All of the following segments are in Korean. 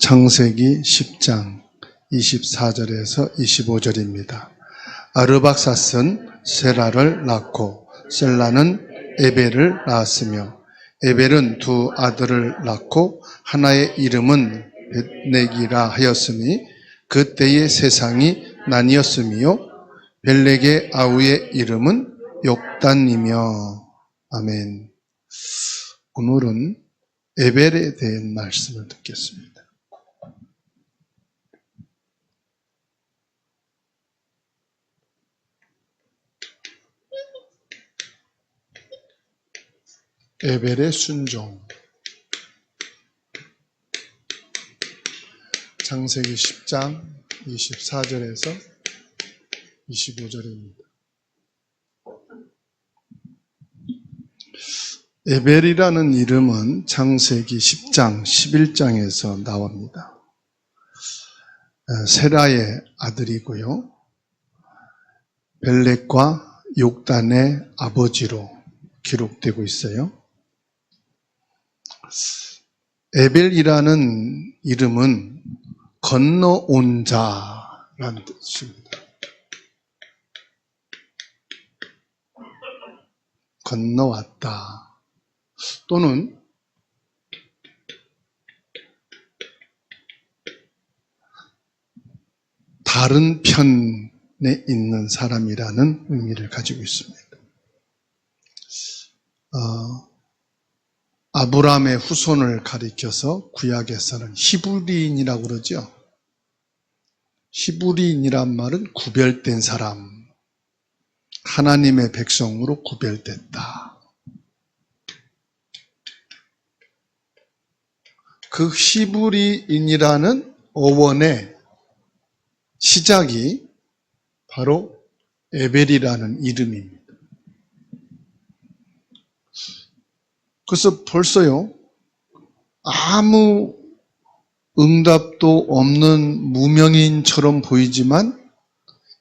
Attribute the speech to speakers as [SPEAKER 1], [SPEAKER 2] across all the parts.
[SPEAKER 1] 창세기 10장 24절에서 25절입니다. 아르박사스는 세라를 낳고 셀라는 에벨을 낳았으며 에벨은 두 아들을 낳고 하나의 이름은 벳넥이라 하였으니 그때의 세상이 나뉘었으며 벨렉의 아우의 이름은 욕단이며. 아멘. 오늘은 에벨에 대한 말씀을 듣겠습니다. 에벨의 순종. 창세기 10장 24절에서 25절입니다. 에벨이라는 이름은 창세기 10장 11장에서 나옵니다. 세라의 아들이고요. 벨렉과 욕단의 아버지로 기록되고 있어요. 에벨이라는 이름은 건너온 자라는 뜻입니다. 건너왔다. 또는 다른 편에 있는 사람이라는 의미를 가지고 있습니다. 아브라함의 후손을 가리켜서 구약에서는 히브리인이라고 그러죠. 히브리인이란 말은 구별된 사람, 하나님의 백성으로 구별됐다. 그 히브리인이라는 어원의 시작이 바로 에벨이라는 이름입니다. 그래서 벌써요, 아무 응답도 없는 무명인처럼 보이지만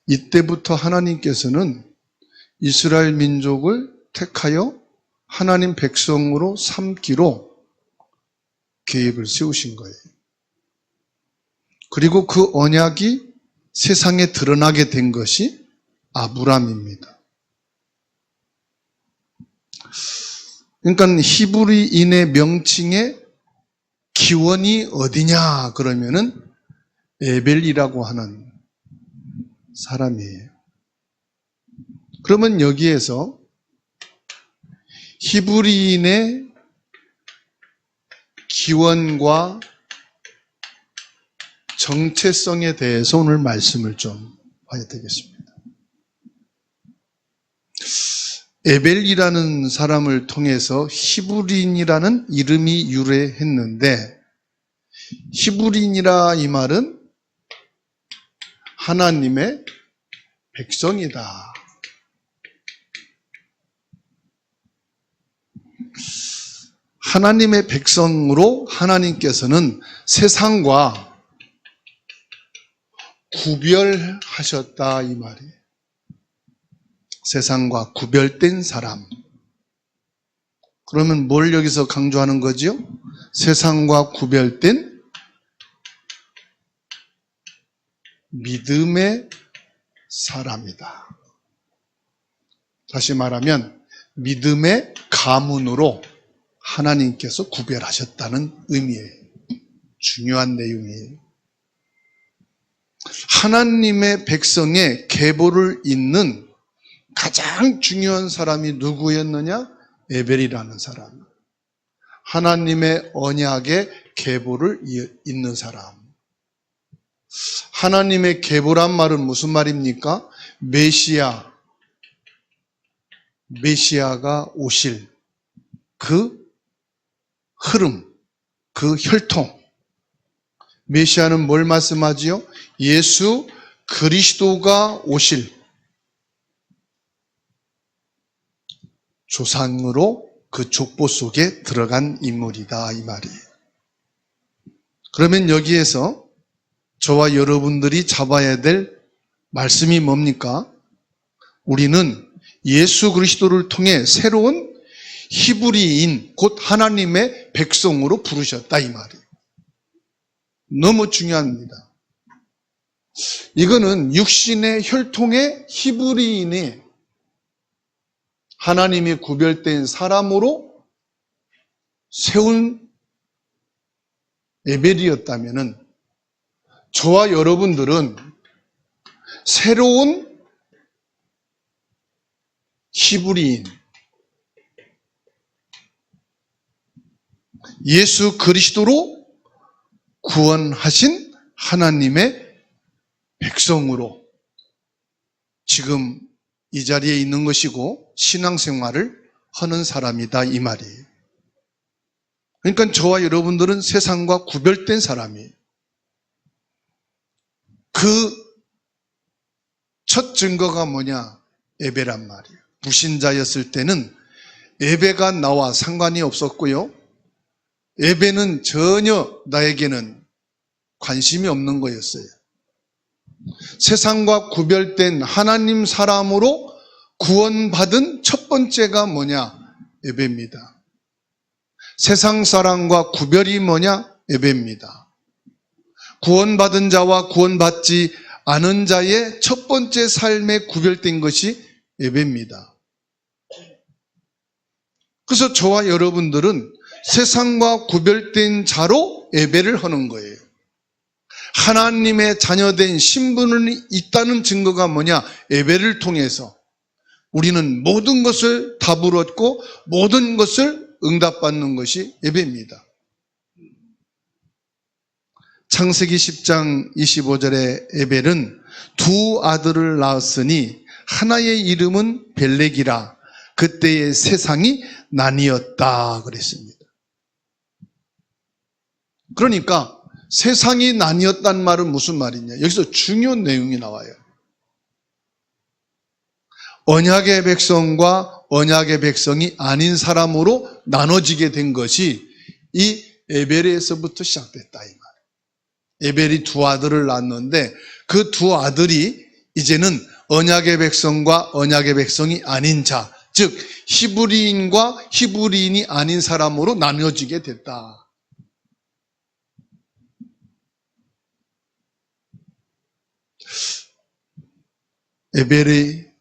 [SPEAKER 1] 이때부터 하나님께서는 이스라엘 민족을 택하여 하나님 백성으로 삼기로 계획을 세우신 거예요. 그리고 그 언약이 세상에 드러나게 된 것이 아브람입니다. 그러니까 히브리인의 명칭에 기원이 어디냐 그러면은 에벨이라고 하는 사람이에요. 그러면 여기에서 히브리인의 기원과 정체성에 대해서 오늘 말씀을 좀 봐야 되겠습니다. 에벨이라는 사람을 통해서 히브리인이라는 이름이 유래했는데, 히브리인이라 이 말은 하나님의 백성이다. 하나님의 백성으로 하나님께서는 세상과 구별하셨다 이 말이에요. 세상과 구별된 사람. 그러면 뭘 여기서 강조하는 거지요? 세상과 구별된 믿음의 사람이다. 다시 말하면 믿음의 가문으로 하나님께서 구별하셨다는 의미예요. 중요한 내용이에요. 하나님의 백성의 계보를 잇는 가장 중요한 사람이 누구였느냐? 에벨이라는 사람. 하나님의 언약의 계보를 잇는 사람. 하나님의 계보란 말은 무슨 말입니까? 메시아가 오실 그 흐름, 그 혈통. 메시아는 뭘 말씀하지요? 예수 그리스도가 오실 조상으로 그 족보 속에 들어간 인물이다 이 말이에요. 그러면 여기에서 저와 여러분들이 잡아야 될 말씀이 뭡니까? 우리는 예수 그리스도를 통해 새로운 히브리인 곧 하나님의 백성으로 부르셨다 이 말이에요. 너무 중요합니다. 이거는 육신의 혈통의 히브리인이 하나님이 구별된 사람으로 세운 에벨이었다면은 저와 여러분들은 새로운 히브리인, 예수 그리스도로 구원하신 하나님의 백성으로 지금 이 자리에 있는 것이고 신앙생활을 하는 사람이다 이 말이에요. 그러니까 저와 여러분들은 세상과 구별된 사람이에요. 그 첫 증거가 뭐냐? 에베란 말이에요. 불신자였을 때는 에베가 나와 상관이 없었고요. 에베는 전혀 나에게는 관심이 없는 거였어요. 세상과 구별된 하나님 사람으로 구원받은 첫 번째가 뭐냐? 에베입니다. 세상 사람과 구별이 뭐냐? 에베입니다. 구원받은 자와 구원받지 않은 자의 첫 번째 삶에 구별된 것이 에베입니다. 그래서 저와 여러분들은 세상과 구별된 자로 에베를 하는 거예요. 하나님의 자녀된 신분이 있다는 증거가 뭐냐? 에베를 통해서 우리는 모든 것을 답을 얻고 모든 것을 응답받는 것이 에베입니다. 창세기 10장 25절에 에벨은 두 아들을 낳았으니 하나의 이름은 벨렉이라 그때의 세상이 나뉘었다 그랬습니다. 그러니까 세상이 나뉘었단 말은 무슨 말이냐? 여기서 중요한 내용이 나와요. 언약의 백성과 언약의 백성이 아닌 사람으로 나눠지게 된 것이 이 에벨에서부터 시작됐다 이 말. 에벨이 두 아들을 낳았는데 그 두 아들이 이제는 언약의 백성과 언약의 백성이 아닌 자, 즉 히브리인과 히브리인이 아닌 사람으로 나눠지게 됐다. 에벨의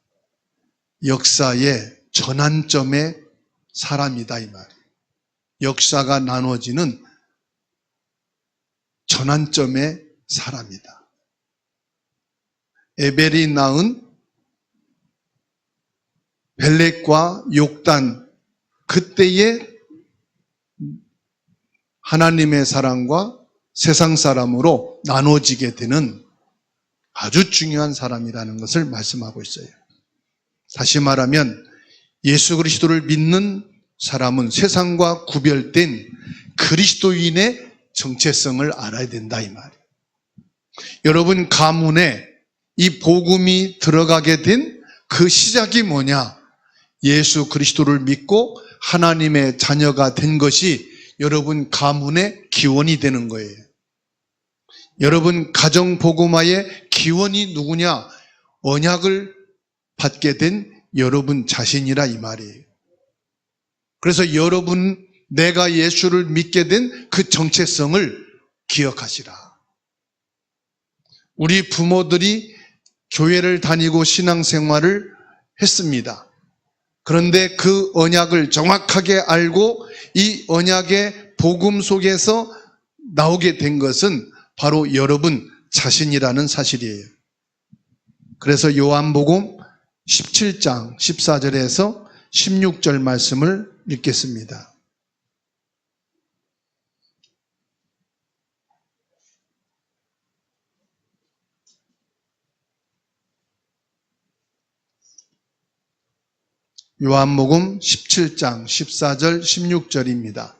[SPEAKER 1] 역사의 전환점의 사람이다 이 말이에요. 역사가 나눠지는 전환점의 사람이다. 에벨이 낳은 벨렉과 욕단, 그때의 하나님의 사람과 세상 사람으로 나눠지게 되는 아주 중요한 사람이라는 것을 말씀하고 있어요. 다시 말하면 예수 그리스도를 믿는 사람은 세상과 구별된 그리스도인의 정체성을 알아야 된다 이 말이에요. 여러분 가문에 이 복음이 들어가게 된 그 시작이 뭐냐? 예수 그리스도를 믿고 하나님의 자녀가 된 것이 여러분 가문의 기원이 되는 거예요. 여러분 가정 복음화의 기원이 누구냐? 언약을 받게 된 여러분 자신이라 이 말이에요. 그래서 여러분 내가 예수를 믿게 된 그 정체성을 기억하시라. 우리 부모들이 교회를 다니고 신앙생활을 했습니다. 그런데 그 언약을 정확하게 알고 이 언약의 복음 속에서 나오게 된 것은 바로 여러분 자신이라는 사실이에요. 그래서 요한복음 17장 14절에서 16절 말씀을 읽겠습니다. 요한복음 17장 14절 16절입니다.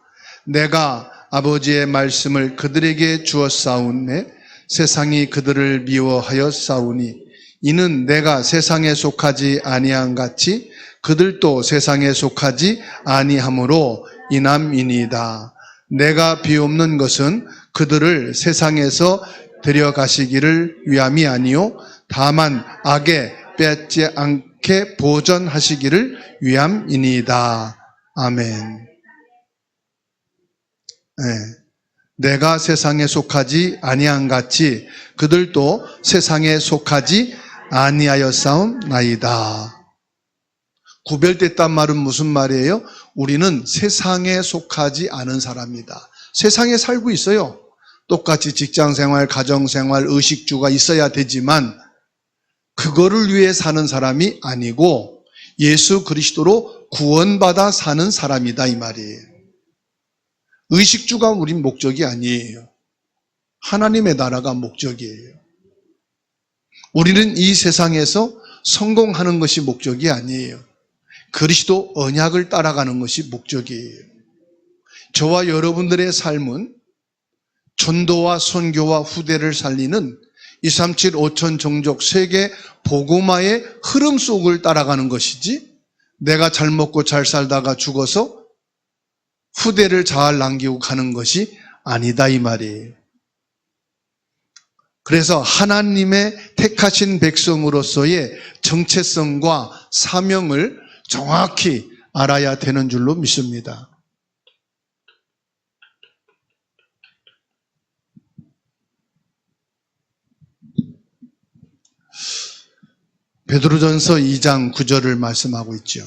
[SPEAKER 1] 내가 아버지의 말씀을 그들에게 주었사오매 세상이 그들을 미워하여 싸우니 이는 내가 세상에 속하지 아니한 같이 그들도 세상에 속하지 아니함으로 인함이니이다. 내가 비옵는 것은 그들을 세상에서 데려가시기를 위함이 아니요 다만 악에 빼앗지 않게 보전하시기를 위함이니이다. 아멘. 네. 내가 세상에 속하지 아니한 같이 그들도 세상에 속하지 아니하였사옵나이다. 구별됐단 말은 무슨 말이에요? 우리는 세상에 속하지 않은 사람이다. 세상에 살고 있어요. 똑같이 직장생활, 가정생활, 의식주가 있어야 되지만 그거를 위해 사는 사람이 아니고 예수 그리스도로 구원받아 사는 사람이다 이 말이에요. 의식주가 우린 목적이 아니에요. 하나님의 나라가 목적이에요. 우리는 이 세상에서 성공하는 것이 목적이 아니에요. 그리스도 언약을 따라가는 것이 목적이에요. 저와 여러분들의 삶은 전도와 선교와 후대를 살리는 237 5천 종족 세계 복음화의 흐름 속을 따라가는 것이지 내가 잘 먹고 잘 살다가 죽어서 후대를 잘 남기고 가는 것이 아니다 이 말이에요. 그래서 하나님의 택하신 백성으로서의 정체성과 사명을 정확히 알아야 되는 줄로 믿습니다. 베드로전서 2장 9절을 말씀하고 있죠.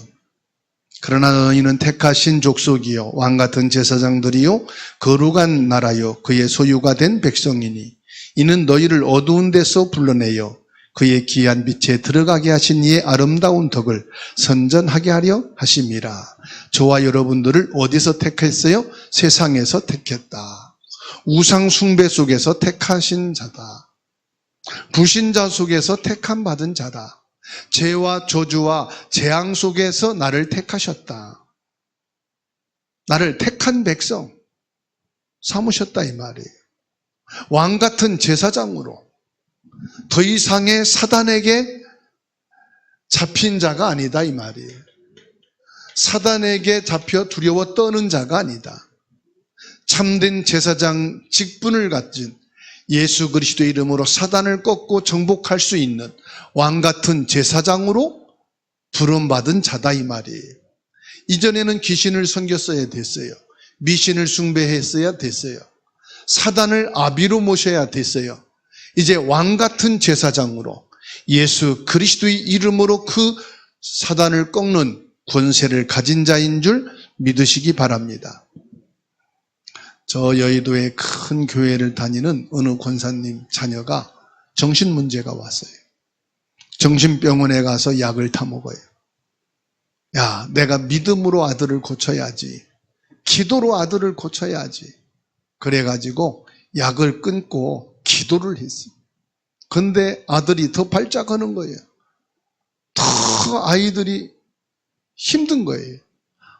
[SPEAKER 1] 그러나 너희는 택하신 족속이요 왕같은 제사장들이요 거룩한 나라요 그의 소유가 된 백성이니 이는 너희를 어두운 데서 불러내어 그의 귀한 빛에 들어가게 하신 이의 아름다운 덕을 선전하게 하려 하심이라. 저와 여러분들을 어디서 택했어요? 세상에서 택했다. 우상 숭배 속에서 택하신 자다. 불신자 속에서 택함 받은 자다. 죄와 저주와 재앙 속에서 나를 택하셨다. 나를 택한 백성 삼으셨다 이 말이에요. 왕 같은 제사장으로 더 이상의 사단에게 잡힌 자가 아니다 이 말이에요. 사단에게 잡혀 두려워 떠는 자가 아니다. 참된 제사장 직분을 가진 예수 그리스도의 이름으로 사단을 꺾고 정복할 수 있는 왕 같은 제사장으로 부름받은 자다 이 말이에요. 이전에는 귀신을 섬겼어야 됐어요. 미신을 숭배했어야 됐어요. 사단을 아비로 모셔야 됐어요. 이제 왕 같은 제사장으로 예수 그리스도의 이름으로 그 사단을 꺾는 권세를 가진 자인 줄 믿으시기 바랍니다. 저 여의도의 큰 교회를 다니는 어느 권사님 자녀가 정신문제가 왔어요. 정신병원에 가서 약을 타먹어요. 야, 내가 믿음으로 아들을 고쳐야지. 기도로 아들을 고쳐야지. 그래가지고 약을 끊고 기도를 했어요. 근데 아들이 더 발작하는 거예요. 더 아이들이 힘든 거예요.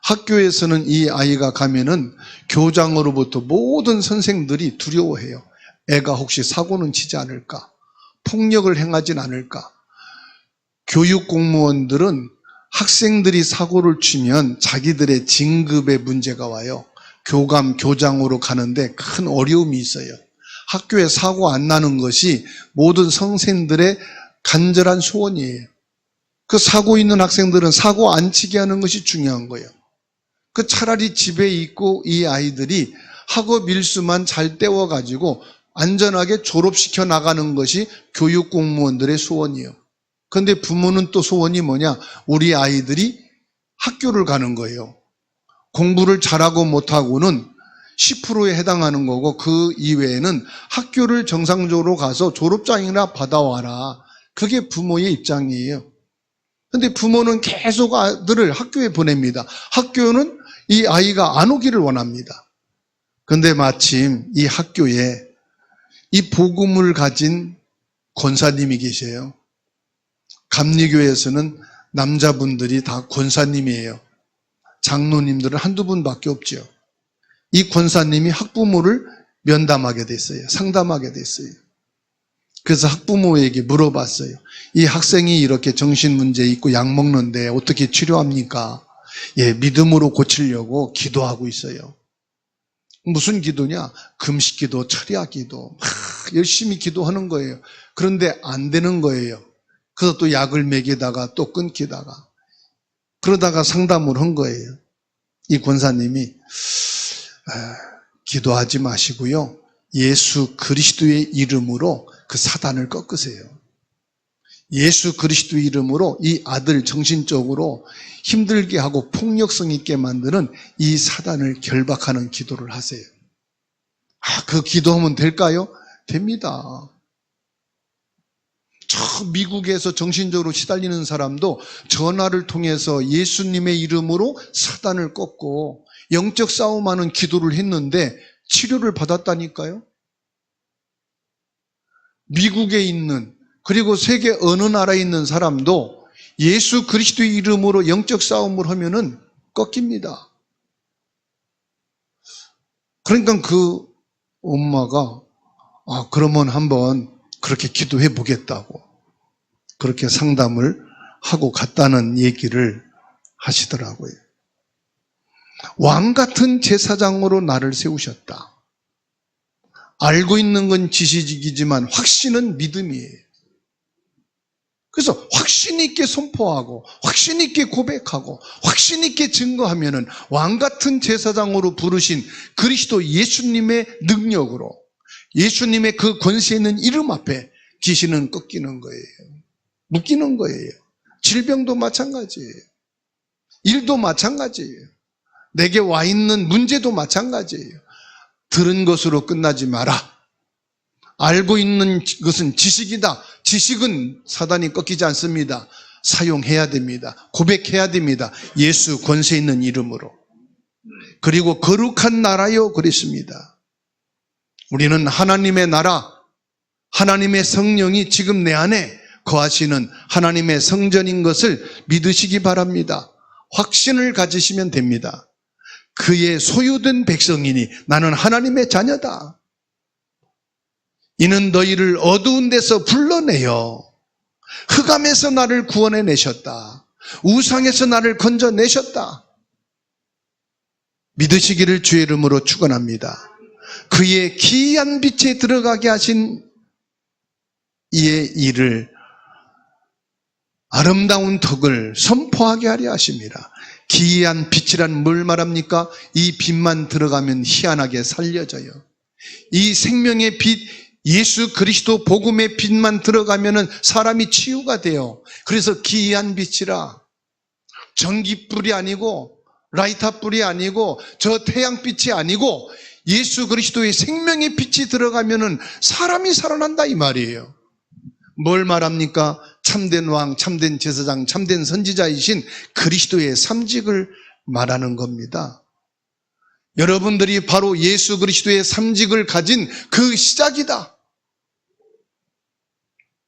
[SPEAKER 1] 학교에서는 이 아이가 가면은 교장으로부터 모든 선생들이 두려워해요. 애가 혹시 사고는 치지 않을까? 폭력을 행하진 않을까? 교육 공무원들은 학생들이 사고를 치면 자기들의 진급에 문제가 와요. 교감, 교장으로 가는데 큰 어려움이 있어요. 학교에 사고 안 나는 것이 모든 선생들의 간절한 소원이에요. 그 사고 있는 학생들은 사고 안 치게 하는 것이 중요한 거예요. 그 차라리 집에 있고 이 아이들이 학업 일수만 잘 때워가지고 안전하게 졸업시켜 나가는 것이 교육 공무원들의 소원이에요. 그런데 부모는 또 소원이 뭐냐? 우리 아이들이 학교를 가는 거예요. 공부를 잘하고 못하고는 10%에 해당하는 거고 그 이외에는 학교를 정상적으로 가서 졸업장이나 받아와라. 그게 부모의 입장이에요. 그런데 부모는 계속 아들을 학교에 보냅니다. 학교는 이 아이가 안 오기를 원합니다. 그런데 마침 이 학교에 이 복음을 가진 권사님이 계세요. 감리교에서는 남자분들이 다 권사님이에요. 장로님들은 한두 분밖에 없죠. 이 권사님이 학부모를 면담하게 됐어요. 상담하게 됐어요. 그래서 학부모에게 물어봤어요. 이 학생이 이렇게 정신문제 있고 약 먹는데 어떻게 치료합니까? 예, 믿음으로 고치려고 기도하고 있어요. 무슨 기도냐? 금식기도, 철야기도 열심히 기도하는 거예요. 그런데 안 되는 거예요. 그래서 또 약을 먹이다가 또 끊기다가 그러다가 상담을 한 거예요. 이 권사님이 기도하지 마시고요. 예수 그리스도의 이름으로 그 사단을 꺾으세요. 예수 그리스도의 이름으로 이 아들 정신적으로 힘들게 하고 폭력성 있게 만드는 이 사단을 결박하는 기도를 하세요. 그 기도하면 될까요? 됩니다. 저 미국에서 정신적으로 시달리는 사람도 전화를 통해서 예수님의 이름으로 사단을 꺾고 영적 싸움하는 기도를 했는데 치료를 받았다니까요. 미국에 있는 그리고 세계 어느 나라에 있는 사람도 예수 그리스도의 이름으로 영적 싸움을 하면은 꺾입니다. 그러니까 그 엄마가 그러면 한번 그렇게 기도해 보겠다고 그렇게 상담을 하고 갔다는 얘기를 하시더라고요. 왕 같은 제사장으로 나를 세우셨다. 알고 있는 건 지식이지만 확신은 믿음이에요. 그래서 확신 있게 선포하고 확신 있게 고백하고 확신 있게 증거하면은 왕 같은 제사장으로 부르신 그리스도 예수님의 능력으로 예수님의 그 권세 있는 이름 앞에 귀신은 꺾이는 거예요. 묶이는 거예요. 질병도 마찬가지예요. 일도 마찬가지예요. 내게 와 있는 문제도 마찬가지예요. 들은 것으로 끝나지 마라. 알고 있는 것은 지식이다. 지식은 사단이 꺾이지 않습니다. 사용해야 됩니다. 고백해야 됩니다. 예수 권세 있는 이름으로. 그리고 거룩한 나라요 그랬습니다. 우리는 하나님의 나라, 하나님의 성령이 지금 내 안에 거하시는 하나님의 성전인 것을 믿으시기 바랍니다. 확신을 가지시면 됩니다. 그의 소유된 백성이니 나는 하나님의 자녀다. 이는 너희를 어두운 데서 불러내어 흑암에서 나를 구원해내셨다. 우상에서 나를 건져내셨다. 믿으시기를 주의 이름으로 축원합니다. 그의 기이한 빛에 들어가게 하신 이의 일을 아름다운 덕을 선포하게 하려 하십니다. 기이한 빛이란 뭘 말합니까? 이 빛만 들어가면 희한하게 살려져요. 이 생명의 빛, 예수 그리스도 복음의 빛만 들어가면은 사람이 치유가 돼요. 그래서 기이한 빛이라. 전기불이 아니고 라이터불이 아니고 저 태양빛이 아니고 예수 그리스도의 생명의 빛이 들어가면은 사람이 살아난다 이 말이에요. 뭘 말합니까? 참된 왕, 참된 제사장, 참된 선지자이신 그리스도의 삼직을 말하는 겁니다. 여러분들이 바로 예수 그리스도의 삼직을 가진 그 시작이다.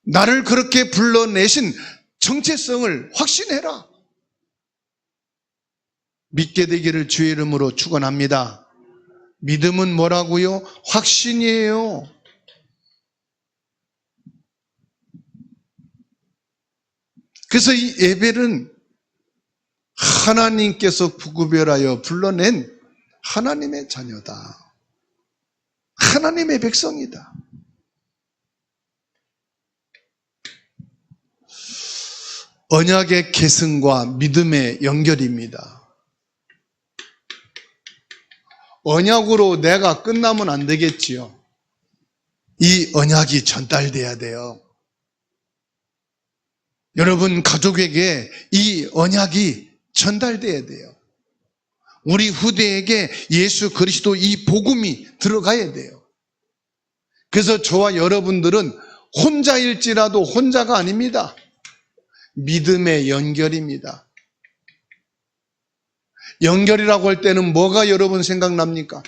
[SPEAKER 1] 나를 그렇게 불러내신 정체성을 확신해라. 믿게 되기를 주의 이름으로 축원합니다. 믿음은 뭐라고요? 확신이에요. 그래서 이 에벨은 하나님께서 구별하여 불러낸 하나님의 자녀다. 하나님의 백성이다. 언약의 계승과 믿음의 연결입니다. 언약으로 내가 끝나면 안 되겠지요. 이 언약이 전달돼야 돼요. 여러분 가족에게 이 언약이 전달돼야 돼요. 우리 후대에게 예수 그리스도 이 복음이 들어가야 돼요. 그래서 저와 여러분들은 혼자일지라도 혼자가 아닙니다. 믿음의 연결입니다. 연결이라고 할 때는 뭐가 여러분 생각납니까?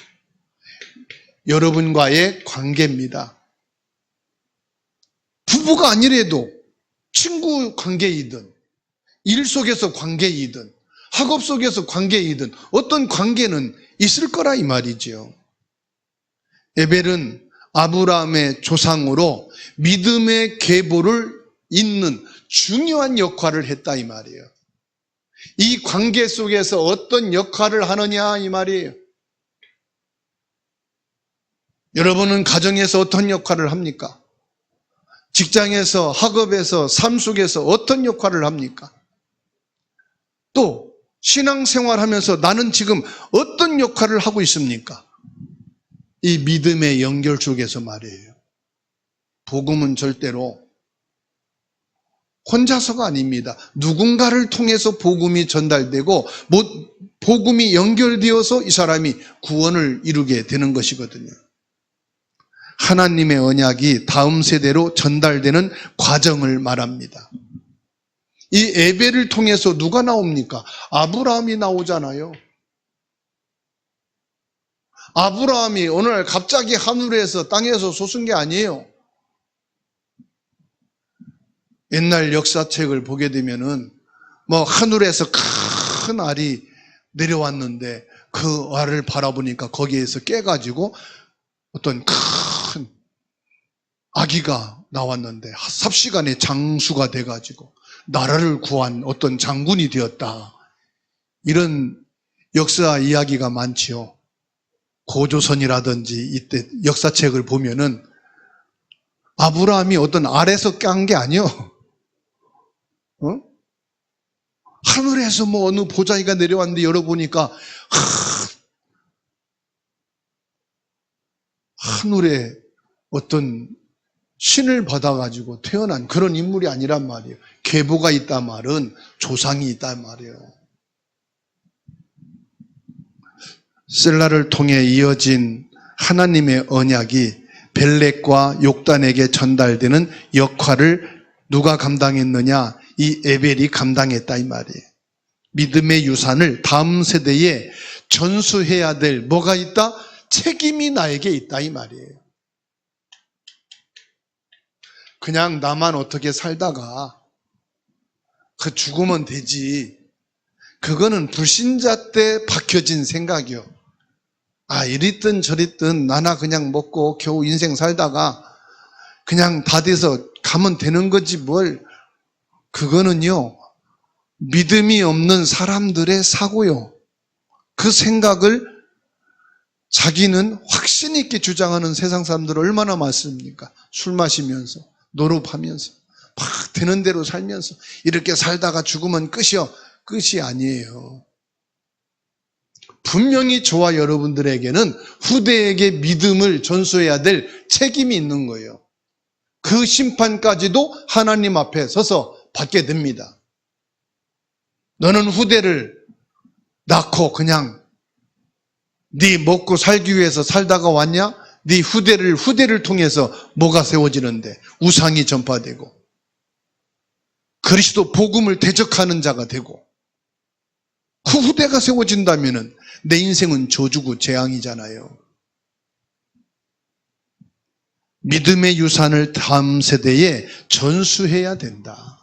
[SPEAKER 1] 여러분과의 관계입니다. 부부가 아니래도 친구 관계이든 일 속에서 관계이든 학업 속에서 관계이든 어떤 관계는 있을 거라 이 말이지요. 에벨은 아브라함의 조상으로 믿음의 계보를 잇는 중요한 역할을 했다 이 말이에요. 이 관계 속에서 어떤 역할을 하느냐 이 말이에요. 여러분은 가정에서 어떤 역할을 합니까? 직장에서, 학업에서, 삶 속에서 어떤 역할을 합니까? 또 신앙생활 하면서 나는 지금 어떤 역할을 하고 있습니까? 이 믿음의 연결 속에서 말이에요. 복음은 절대로 혼자서가 아닙니다. 누군가를 통해서 복음이 전달되고 복음이 연결되어서 이 사람이 구원을 이루게 되는 것이거든요. 하나님의 언약이 다음 세대로 전달되는 과정을 말합니다. 이 에벨을 통해서 누가 나옵니까? 아브라함이 나오잖아요. 아브라함이 어느 날 갑자기 하늘에서 땅에서 솟은 게 아니에요. 옛날 역사책을 보게 되면은 하늘에서 큰 알이 내려왔는데 그 알을 바라보니까 거기에서 깨가지고 어떤 큰 아기가 나왔는데 삽시간에 장수가 돼가지고 나라를 구한 어떤 장군이 되었다. 이런 역사 이야기가 많지요. 고조선이라든지 이때 역사책을 보면은 아브라함이 어떤 알에서 깐 게 아니요. 하늘에서 어느 보자기가 내려왔는데 열어보니까 하늘에 어떤 신을 받아가지고 태어난 그런 인물이 아니란 말이에요. 계보가 있단 말은 조상이 있단 말이에요. 셀라를 통해 이어진 하나님의 언약이 벨렉과 욕단에게 전달되는 역할을 누가 감당했느냐? 이 에벨이 감당했다 이 말이에요. 믿음의 유산을 다음 세대에 전수해야 될 뭐가 있다? 책임이 나에게 있다 이 말이에요. 그냥 나만 어떻게 살다가 죽으면 되지. 그거는 불신자 때 박혀진 생각이요. 이랬든 저랬든 나나 그냥 먹고 겨우 인생 살다가 그냥 다 돼서 가면 되는 거지 뭘. 그거는요, 믿음이 없는 사람들의 사고요. 그 생각을 자기는 확신 있게 주장하는 세상 사람들 얼마나 많습니까? 술 마시면서, 노름하면서, 막 되는 대로 살면서 이렇게 살다가 죽으면 끝이요. 끝이 아니에요. 분명히 저와 여러분들에게는 후대에게 믿음을 전수해야 될 책임이 있는 거예요. 그 심판까지도 하나님 앞에 서서 받게 됩니다. 너는 후대를 낳고 그냥 네 먹고 살기 위해서 살다가 왔냐? 네 후대를 통해서 뭐가 세워지는데 우상이 전파되고 그리스도 복음을 대적하는 자가 되고 그 후대가 세워진다면은 내 인생은 저주고 재앙이잖아요. 믿음의 유산을 다음 세대에 전수해야 된다.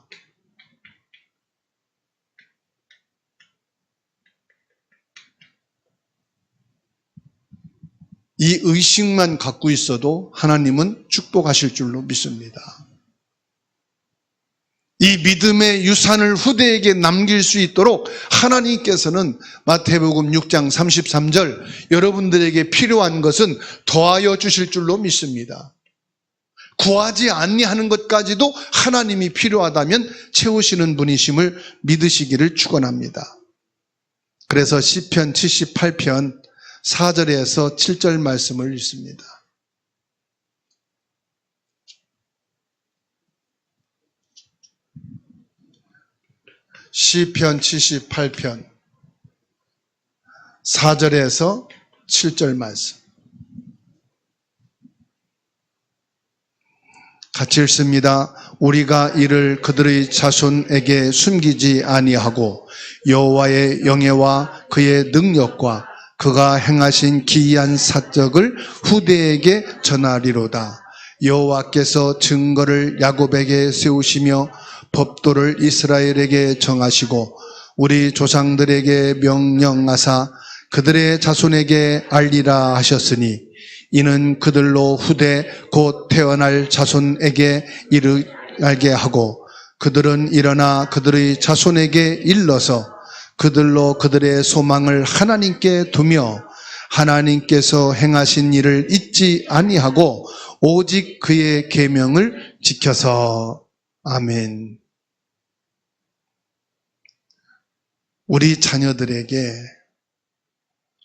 [SPEAKER 1] 이 의식만 갖고 있어도 하나님은 축복하실 줄로 믿습니다. 이 믿음의 유산을 후대에게 남길 수 있도록 하나님께서는 마태복음 6장 33절 여러분들에게 필요한 것은 더하여 주실 줄로 믿습니다. 구하지 아니하는 것까지도 하나님이 필요하다면 채우시는 분이심을 믿으시기를 축원합니다. 그래서 시편 78편 4절에서 7절 말씀을 읽습니다. 시편 78편 4절에서 7절 말씀 같이 읽습니다. 우리가 이를 그들의 자손에게 숨기지 아니하고 여호와의 영예와 그의 능력과 그가 행하신 기이한 사적을 후대에게 전하리로다. 여호와께서 증거를 야곱에게 세우시며 법도를 이스라엘에게 정하시고 우리 조상들에게 명령하사 그들의 자손에게 알리라 하셨으니 이는 그들로 후대 곧 태어날 자손에게 알게 하고 그들은 일어나 그들의 자손에게 일러서 그들로 그들의 소망을 하나님께 두며 하나님께서 행하신 일을 잊지 아니하고 오직 그의 계명을 지켜서 아멘. 우리 자녀들에게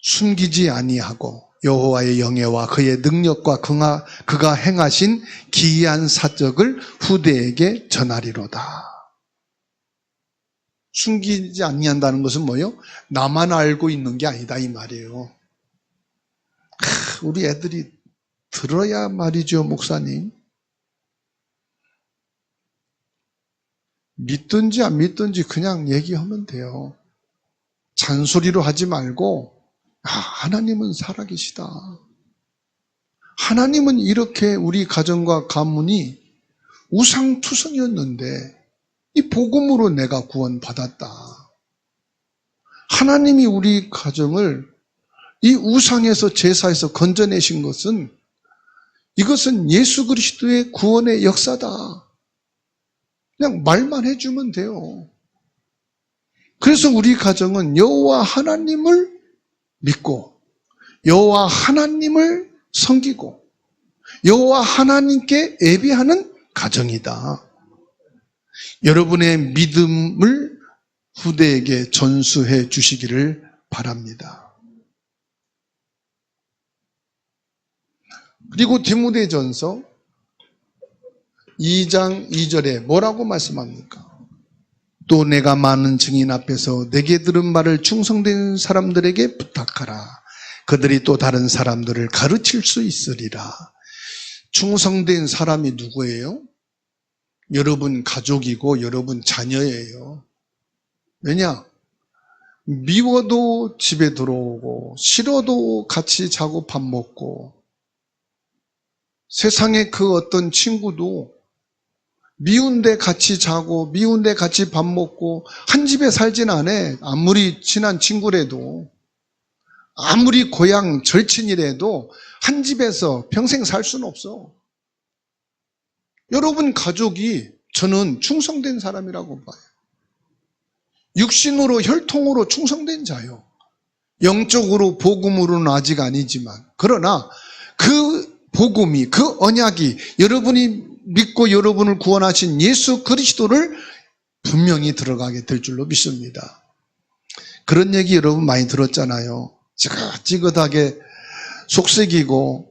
[SPEAKER 1] 숨기지 아니하고 여호와의 영예와 그의 능력과 그가 행하신 기이한 사적을 후대에게 전하리로다. 숨기지 아니한다는 것은 뭐예요? 나만 알고 있는 게 아니다 이 말이에요. 우리 애들이 들어야 말이죠, 목사님. 믿든지 안 믿든지 그냥 얘기하면 돼요. 잔소리로 하지 말고 하나님은 살아계시다. 하나님은 이렇게 우리 가정과 가문이 우상투성이었는데 이 복음으로 내가 구원받았다. 하나님이 우리 가정을 이 우상에서 제사에서 건져내신 것은 이것은 예수 그리스도의 구원의 역사다. 그냥 말만 해주면 돼요. 그래서 우리 가정은 여호와 하나님을 믿고 여호와 하나님을 섬기고 여호와 하나님께 예배하는 가정이다. 여러분의 믿음을 후대에게 전수해 주시기를 바랍니다. 그리고 디모데전서 2장 2절에 뭐라고 말씀합니까? 또 내가 많은 증인 앞에서 내게 들은 말을 충성된 사람들에게 부탁하라. 그들이 또 다른 사람들을 가르칠 수 있으리라. 충성된 사람이 누구예요? 여러분 가족이고 여러분 자녀예요. 왜냐? 미워도 집에 들어오고 싫어도 같이 자고 밥 먹고 세상에 그 어떤 친구도 미운데 같이 자고 미운데 같이 밥 먹고 한 집에 살진 않아. 아무리 친한 친구라도 아무리 고향 절친이라도 한 집에서 평생 살 수는 없어. 여러분 가족이 저는 충성된 사람이라고 봐요. 육신으로 혈통으로 충성된 자요. 영적으로 복음으로는 아직 아니지만 그러나 그 복음이 그 언약이 여러분이 믿고 여러분을 구원하신 예수 그리스도를 분명히 들어가게 될 줄로 믿습니다. 그런 얘기 여러분 많이 들었잖아요. 지긋지긋하게 속색이고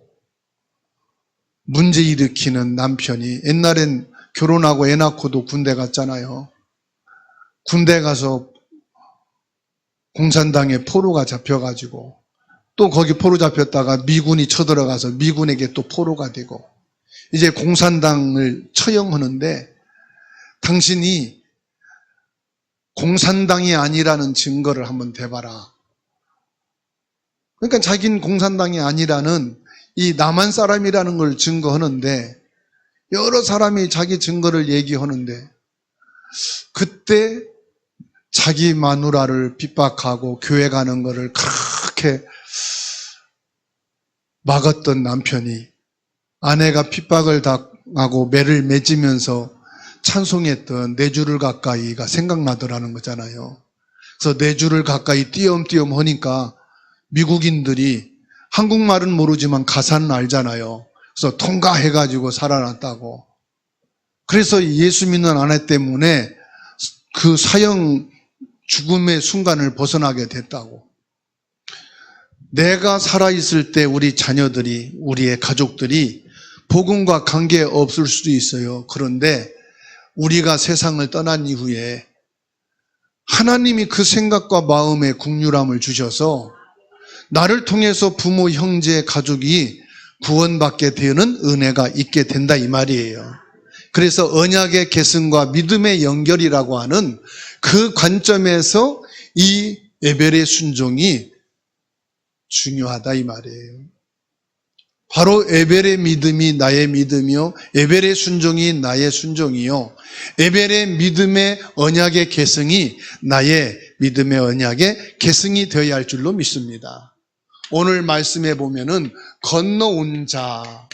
[SPEAKER 1] 문제 일으키는 남편이 옛날엔 결혼하고 애 낳고도 군대 갔잖아요. 군대 가서 공산당에 포로가 잡혀가지고 또 거기 포로 잡혔다가 미군이 쳐들어가서 미군에게 또 포로가 되고 이제 공산당을 처형하는데 당신이 공산당이 아니라는 증거를 한번 대봐라. 그러니까 자기는 공산당이 아니라는 이 남한 사람이라는 걸 증거하는데 여러 사람이 자기 증거를 얘기하는데 그때 자기 마누라를 핍박하고 교회 가는 거를 그렇게 막았던 남편이 아내가 핍박을 당하고 매를 맺으면서 찬송했던 네 주를 가까이가 생각나더라는 거잖아요. 그래서 네 주를 가까이 띄엄띄엄 하니까 미국인들이 한국말은 모르지만 가사는 알잖아요. 그래서 통과해가지고 살아났다고. 그래서 예수 믿는 아내 때문에 그 사형 죽음의 순간을 벗어나게 됐다고. 내가 살아있을 때 우리 자녀들이, 우리의 가족들이 복음과 관계 없을 수도 있어요. 그런데 우리가 세상을 떠난 이후에 하나님이 그 생각과 마음에 긍휼함을 주셔서 나를 통해서 부모, 형제, 가족이 구원받게 되는 은혜가 있게 된다 이 말이에요. 그래서 언약의 계승과 믿음의 연결이라고 하는 그 관점에서 이 에벨의 순종이 중요하다 이 말이에요. 바로 에벨의 믿음이 나의 믿음이요, 에벨의 순종이 나의 순종이요, 에벨의 믿음의 언약의 계승이 나의 믿음의 언약의 계승이 되어야 할 줄로 믿습니다. 오늘 말씀에 보면은 건너온 자,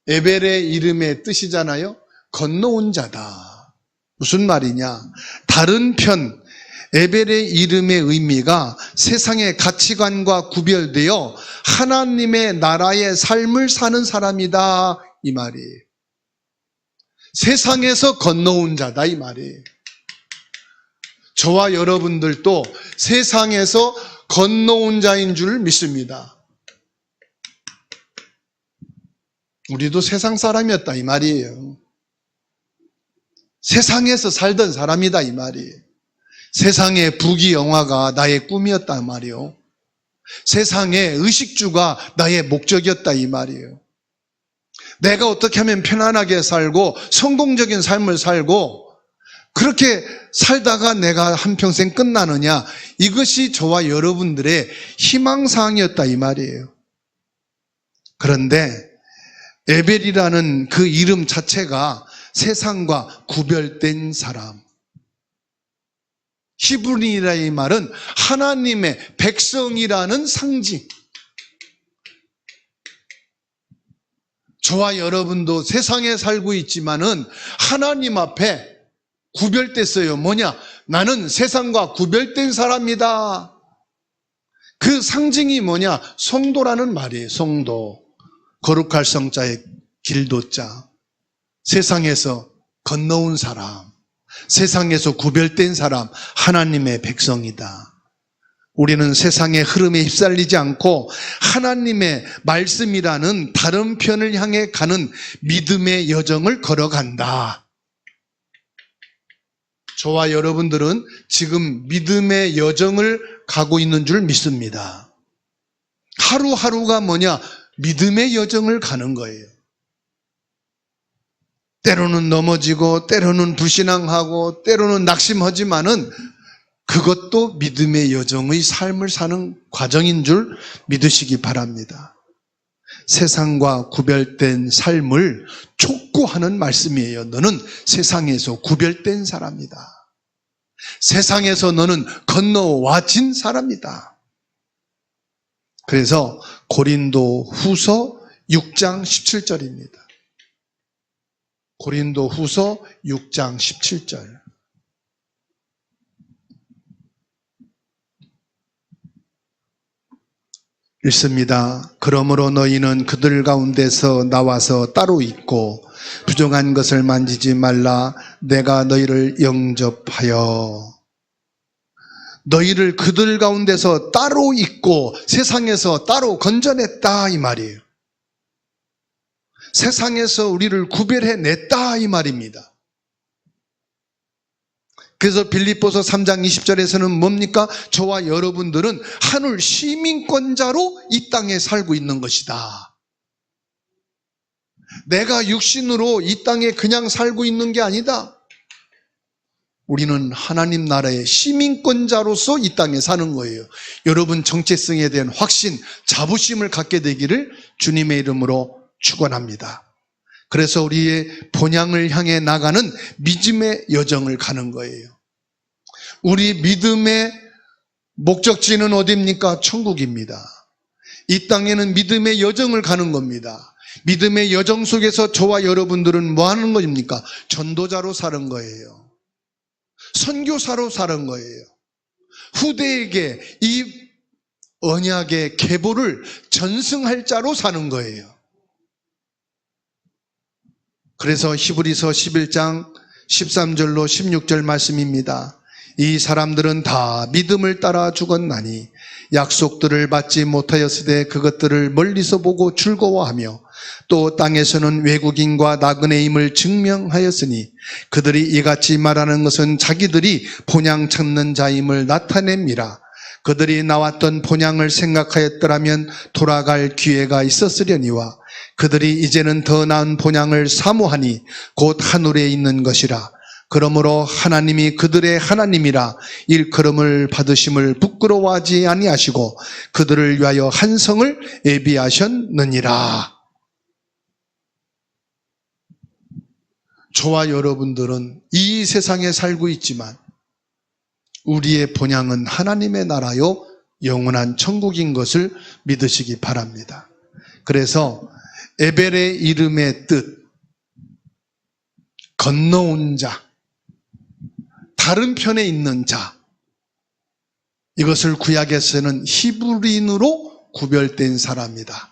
[SPEAKER 1] 에벨의 이름의 뜻이잖아요. 건너온 자다. 무슨 말이냐? 다른 편 에벨의 이름의 의미가 세상의 가치관과 구별되어 하나님의 나라의 삶을 사는 사람이다 이 말이에요. 세상에서 건너온 자다 이 말이에요. 저와 여러분들도 세상에서 건너온 자인 줄 믿습니다. 우리도 세상 사람이었다 이 말이에요. 세상에서 살던 사람이다 이 말이에요. 세상의 부귀영화가 나의 꿈이었다 말이에요. 세상의 의식주가 나의 목적이었다 이 말이에요. 내가 어떻게 하면 편안하게 살고 성공적인 삶을 살고 그렇게 살다가 내가 한평생 끝나느냐, 이것이 저와 여러분들의 희망사항이었다 이 말이에요. 그런데 에벨이라는 그 이름 자체가 세상과 구별된 사람, 히브리라 이 말은 하나님의 백성이라는 상징. 저와 여러분도 세상에 살고 있지만은 하나님 앞에 구별됐어요. 뭐냐? 나는 세상과 구별된 사람이다. 그 상징이 뭐냐? 성도라는 말이에요. 성도. 거룩할 성자에 길도자. 세상에서 건너온 사람. 세상에서 구별된 사람. 하나님의 백성이다. 우리는 세상의 흐름에 휩쓸리지 않고 하나님의 말씀이라는 다른 편을 향해 가는 믿음의 여정을 걸어간다. 저와 여러분들은 지금 믿음의 여정을 가고 있는 줄 믿습니다. 하루하루가 뭐냐? 믿음의 여정을 가는 거예요. 때로는 넘어지고 때로는 불신앙하고 때로는 낙심하지만은 그것도 믿음의 여정의 삶을 사는 과정인 줄 믿으시기 바랍니다. 세상과 구별된 삶을 촉구하는 말씀이에요. 너는 세상에서 구별된 사람이다. 세상에서 너는 건너와진 사람이다. 그래서 고린도 후서 6장 17절입니다. 고린도 후서 6장 17절. 읽습니다. 그러므로 너희는 그들 가운데서 나와서 따로 있고 부정한 것을 만지지 말라. 내가 너희를 영접하여. 너희를 그들 가운데서 따로 있고 세상에서 따로 건져냈다 이 말이에요. 세상에서 우리를 구별해냈다 이 말입니다. 그래서 빌립보서 3장 20절에서는 뭡니까? 저와 여러분들은 하늘 시민권자로 이 땅에 살고 있는 것이다. 내가 육신으로 이 땅에 그냥 살고 있는 게 아니다. 우리는 하나님 나라의 시민권자로서 이 땅에 사는 거예요. 여러분 정체성에 대한 확신, 자부심을 갖게 되기를 주님의 이름으로 축원합니다. 그래서 우리의 본향을 향해 나가는 믿음의 여정을 가는 거예요. 우리 믿음의 목적지는 어디입니까? 천국입니다. 이 땅에는 믿음의 여정을 가는 겁니다. 믿음의 여정 속에서 저와 여러분들은 뭐 하는 것입니까? 전도자로 사는 거예요. 선교사로 사는 거예요. 후대에게 이 언약의 계보를 전승할 자로 사는 거예요. 그래서 히브리서 11장 13절로 16절 말씀입니다. 이 사람들은 다 믿음을 따라 죽었나니 약속들을 받지 못하였으되 그것들을 멀리서 보고 즐거워하며 또 땅에서는 외국인과 나그네임을 증명하였으니 그들이 이같이 말하는 것은 자기들이 본향 찾는 자임을 나타냅니다. 그들이 나왔던 본향을 생각하였더라면 돌아갈 기회가 있었으려니와 그들이 이제는 더 나은 본향을 사모하니 곧 하늘에 있는 것이라. 그러므로 하나님이 그들의 하나님이라 일컬음을 받으심을 부끄러워하지 아니하시고 그들을 위하여 한 성을 예비하셨느니라. 저와 여러분들은 이 세상에 살고 있지만 우리의 본향은 하나님의 나라요 영원한 천국인 것을 믿으시기 바랍니다. 그래서 에벨의 이름의 뜻, 건너온 자, 다른 편에 있는 자, 이것을 구약에서는 히브리인으로 구별된 사람이다.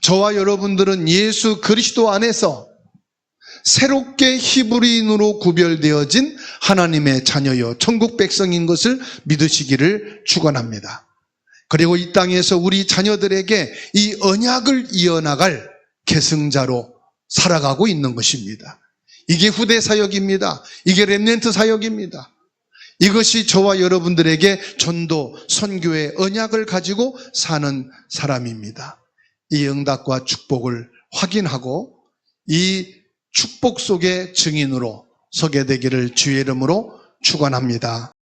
[SPEAKER 1] 저와 여러분들은 예수 그리스도 안에서 새롭게 히브리인으로 구별되어진 하나님의 자녀여 천국 백성인 것을 믿으시기를 축원합니다. 그리고 이 땅에서 우리 자녀들에게 이 언약을 이어나갈 계승자로 살아가고 있는 것입니다. 이게 후대 사역입니다. 이게 렘넌트 사역입니다. 이것이 저와 여러분들에게 전도, 선교의 언약을 가지고 사는 사람입니다. 이 응답과 축복을 확인하고 이 축복 속의 증인으로 서게 되기를 주의 이름으로 축원합니다.